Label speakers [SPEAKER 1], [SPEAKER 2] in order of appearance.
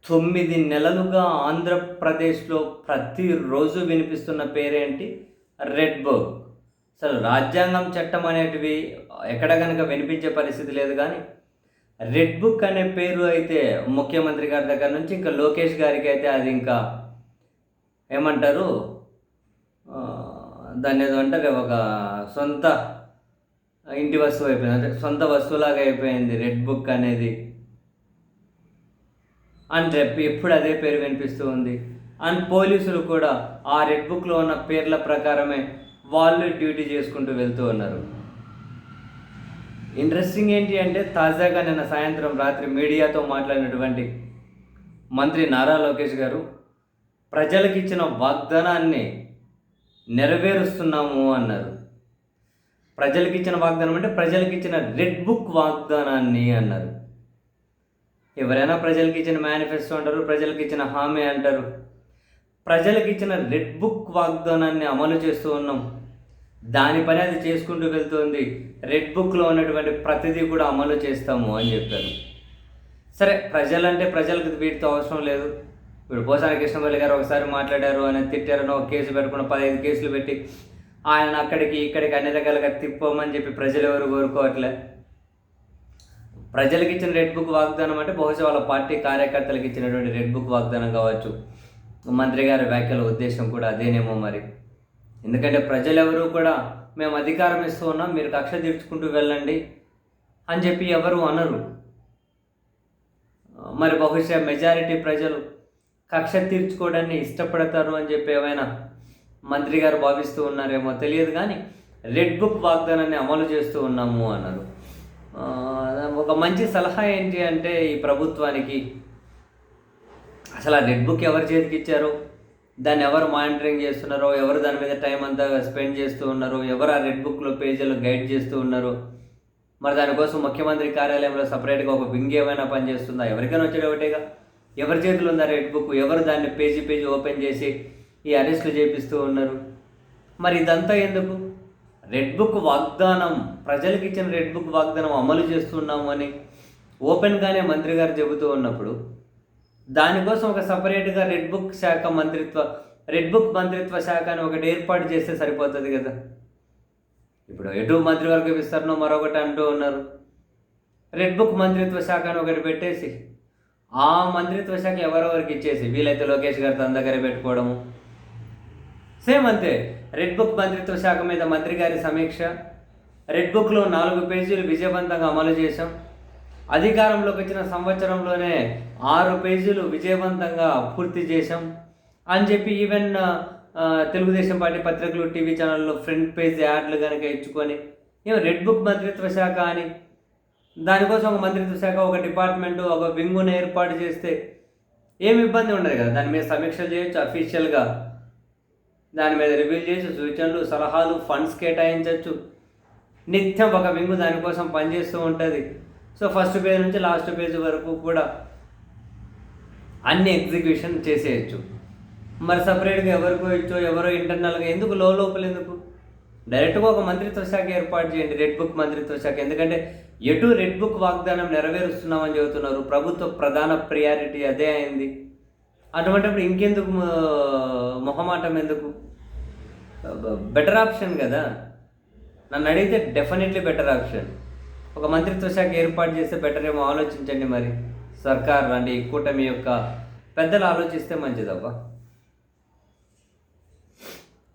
[SPEAKER 1] 9 నెలలుగా ఆంధ్రప్రదేశ్‌లో ప్రతిరోజు వినిపిస్తున్న పేరేంటి? Red book. అసలు రాజ్యాంగం, చట్టం అనేటివి ఎక్కడ గనక వినిపించే పరిస్థితి లేదు గానీ, రెడ్ బుక్ అనే పేరు అయితే ముఖ్యమంత్రి గారి దగ్గర నుంచి ఇంకా లోకేష్ గారికి అయితే అది ఇంకా ఏమంటారు? దాన్నేదో అంటారు, ఒక సొంత ఇంటి వస్తువు అయిపోయింది. అంటే సొంత వస్తువులాగా అయిపోయింది రెడ్ బుక్ అనేది. అండ్ ఎప్పుడు అదే పేరు వినిపిస్తూ ఉంది. అండ్ పోలీసులు కూడా ఆ రెడ్ బుక్లో ఉన్న పేర్ల ప్రకారమే వాళ్ళు డ్యూటీ చేసుకుంటూ వెళ్తూ ఉన్నారు. ఇంట్రెస్టింగ్ ఏంటి అంటే, తాజాగా నిన్న సాయంత్రం రాత్రి మీడియాతో మాట్లాడినటువంటి మంత్రి నారా లోకేష్ గారు ప్రజలకు ఇచ్చిన వాగ్దానాన్ని నెరవేరుస్తున్నాము అన్నారు. ప్రజలకు ఇచ్చిన వాగ్దానం అంటే ప్రజలకు ఇచ్చిన రెడ్ బుక్ వాగ్దానాన్ని అన్నారు. ఎవరైనా ప్రజలకు ఇచ్చిన మేనిఫెస్టో అంటారు, ప్రజలకు ఇచ్చిన హామీ అంటారు. ప్రజలకు ఇచ్చిన రెడ్ బుక్ వాగ్దానాన్ని అమలు చేస్తూ ఉన్నాం. దాని పని అది చేసుకుంటూ వెళ్తుంది. రెడ్ బుక్లో ఉన్నటువంటి ప్రతిదీ కూడా అమలు చేస్తాము అని చెప్పారు. సరే, ప్రజలంటే ప్రజలకు వీటితో అవసరం లేదు. ఇప్పుడు పోసాని కృష్ణమల్లి గారు ఒకసారి మాట్లాడారు అని తిట్టారని ఒక కేసు పెట్టుకున్న 15 కేసులు పెట్టి ఆయన అక్కడికి ఇక్కడికి అన్ని రకాలుగా తిప్పమని చెప్పి ప్రజలు ఎవరు కోరుకోవట్లే. ప్రజలకు ఇచ్చిన రెడ్ బుక్ వాగ్దానం అంటే బహుశా వాళ్ళ పార్టీ కార్యకర్తలకు ఇచ్చినటువంటి రెడ్ బుక్ వాగ్దానం కావచ్చు. మంత్రి గారి వ్యాఖ్యల ఉద్దేశం కూడా అదేనేమో మరి. ఎందుకంటే ప్రజలు ఎవరు కూడా మేము అధికారం ఇస్తూ ఉన్నాం, మీరు కక్ష తీర్చుకుంటూ వెళ్ళండి అని చెప్పి ఎవరు అనరు. మరి బహుశా మెజారిటీ ప్రజలు కక్ష తీర్చుకోవడాన్ని ఇష్టపడతారు అని చెప్పి ఏమైనా మంత్రి గారు భావిస్తూ ఉన్నారేమో తెలియదు. కానీ రెడ్ బుక్ వాగ్దానాన్ని అమలు చేస్తూ ఉన్నాము అన్నారు. ఒక మంచి సలహా ఏంటి అంటే, ఈ ప్రభుత్వానికి అసలు ఆ రెడ్ బుక్ ఎవరి చేతికి ఇచ్చారో, దాన్ని ఎవరు మానిటరింగ్ చేస్తున్నారో, ఎవరు దాని మీద టైం అంతా స్పెండ్ చేస్తూ ఉన్నారో, ఎవరు ఆ రెడ్ బుక్లో పేజీలు గైడ్ చేస్తూ ఉన్నారో, మరి దానికోసం ముఖ్యమంత్రి కార్యాలయంలో సపరేట్గా ఒక వింగ్ ఏమైనా పనిచేస్తుందా? ఎవరికైనా వచ్చేది ఒకటేగా. ఎవరి చేతిలో ఉందా రెడ్ బుక్? ఎవరు దాన్ని పేజీ ఓపెన్ చేసి ఈ అరెస్టులు చేపిస్తూ ఉన్నారు? మరి ఇదంతా ఎందుకు? రెడ్ బుక్ వాగ్దానం, ప్రజలకు ఇచ్చిన రెడ్ బుక్ వాగ్దానం అమలు చేస్తున్నాము అని ఓపెన్గానే మంత్రి గారు చెబుతూ ఉన్నప్పుడు, దానికోసం ఒక సపరేట్గా రెడ్ బుక్ మంత్రిత్వ శాఖ అని ఒకటి ఏర్పాటు చేస్తే సరిపోతుంది కదా. ఇప్పుడు ఎటు మంత్రివర్గ విస్తరణ మరొకటి అంటూ ఉన్నారు. రెడ్ బుక్ మంత్రిత్వ శాఖ అని ఒకటి పెట్టేసి ఆ మంత్రిత్వ శాఖ ఎవరెవరికి ఇచ్చేసి, వీలైతే లోకేష్ గారు తన దగ్గర పెట్టుకోవడము. సేమ్ అంతే, రెడ్ బుక్ మంత్రిత్వ శాఖ మీద మంత్రి గారి సమీక్ష. రెడ్ బుక్లో 4 పేజీలు విజయవంతంగా అమలు చేశాం. అధికారంలోకి వచ్చిన సంవత్సరంలోనే 6 పేజీలు విజయవంతంగా పూర్తి చేశాం అని చెప్పి ఈవెన్ తెలుగుదేశం పార్టీ పత్రికలు, టీవీ ఛానల్లో ఫ్రంట్ పేజ్ యాడ్లు కనుక ఇచ్చుకొని రెడ్ బుక్ మంత్రిత్వ శాఖ అని, దానికోసం ఒక మంత్రిత్వ శాఖ, ఒక డిపార్ట్మెంటు, ఒక వింగును ఏర్పాటు చేస్తే ఏమి ఇబ్బంది ఉండదు కదా. దాని మీద సమీక్షలు చేయొచ్చు, అఫీషియల్గా దాని మీద రివ్యూ చేయొచ్చు, సూచనలు, సలహాలు, ఫండ్స్ కేటాయించవచ్చు. నిత్యం ఒక వింగు దానికోసం పనిచేస్తూ ఉంటుంది. సో ఫస్ట్ పేజ్ నుంచి లాస్ట్ పేజ్ వరకు కూడా అన్ని ఎగ్జిక్యూషన్ చేసేయచ్చు. మరి సపరేట్గా ఎవరికో ఇచ్చో, ఎవరో ఇంటర్నల్గా ఎందుకు, లోపల ఎందుకు? డైరెక్ట్గా ఒక మంత్రిత్వ శాఖ ఏర్పాటు చేయండి, రెడ్ బుక్ మంత్రిత్వ శాఖ. ఎందుకంటే ఎటు రెడ్ బుక్ వాగ్దానం నెరవేరుస్తున్నామని చెబుతున్నారు. ప్రభుత్వ ప్రధాన ప్రియారిటీ అదే అయింది. అటువంటిప్పుడు ఇంకెందుకు మొహమాటం ఎందుకు? బెటర్ ఆప్షన్ కదా. నన్ను అడిగితే డెఫినెట్లీ బెటర్ ఆప్షన్. ఒక మంత్రిత్వ శాఖ ఏర్పాటు చేస్తే బెటర్ ఏమో. ఆలోచించండి మరి. సర్కార్ అంటే ఈ కూటమి యొక్క పెద్దలు ఆలోచిస్తే మంచిదబ్బా.